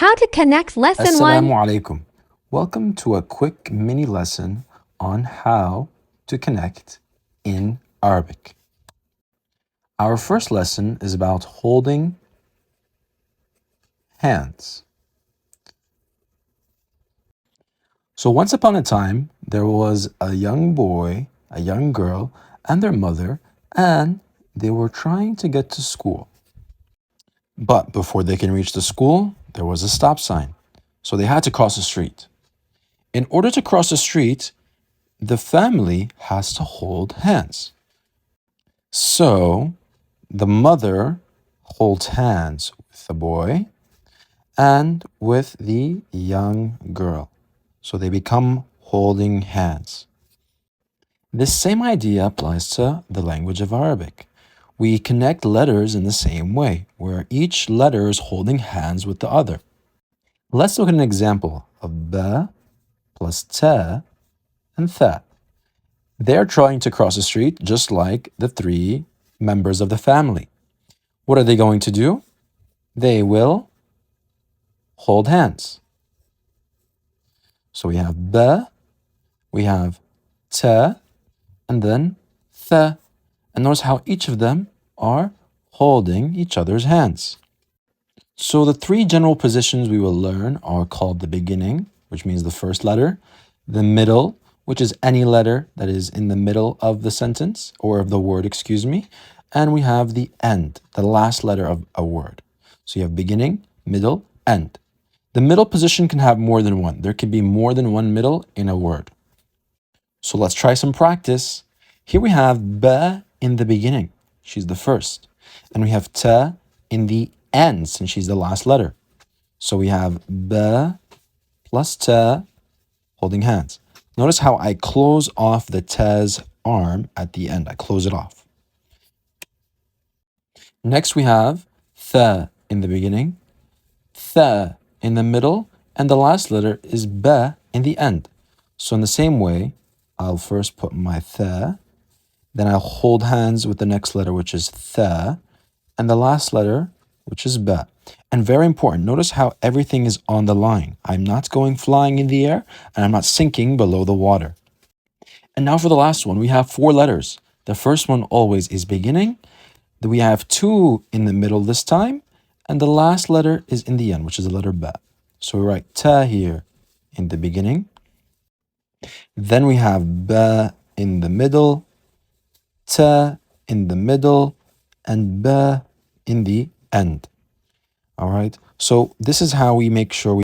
How to connect lesson 1. Assalamu alaikum. Welcome to a quick mini lesson on how to connect in Arabic. Our first lesson is about holding hands. So once upon a time, there was a young boy, a young girl, and their mother, and they were trying to get to school. But before they can reach the school, there was a stop sign. So they had to cross the street. In order to cross the street, the family has to hold hands. So the mother holds hands with the boy and with the young girl. So they become holding hands. This same idea applies to the language of Arabic. We connect letters in the same way, where each letter is holding hands with the other. Let's look at an example of ba plus ta and tha. They're trying to cross the street just like the three members of the family. What are they going to do? They will hold hands. So we have ba, we have ta, and then tha. And notice how each of them are holding each other's hands. So the three general positions we will learn are called the beginning, which means the first letter, the middle, which is any letter that is in the middle of the sentence, or of the word, and we have the end, the last letter of a word. So you have beginning, middle, end. The middle position can have more than one. There can be more than one middle in a word. So let's try some practice. Here we have ba in the beginning. She's the first. And we have ta in the end, since she's the last letter. So we have ba plus ta, holding hands. Notice how I close off the ta's arm at the end. I close it off. Next we have tha in the beginning, tha in the middle, and the last letter is ba in the end. So in the same way, I'll first put my tha, then I'll hold hands with the next letter, which is tha, and the last letter, which is ba. And very important, notice how everything is on the line. I'm not going flying in the air, and I'm not sinking below the water. And now for the last one, we have 4 letters. The first one always is beginning. Then we have 2 in the middle this time, and the last letter is in the end, which is the letter ba. So we write ta here in the beginning. Then we have ba in the middle, ta in the middle, and ba in the end. All right, so this is how we make sure we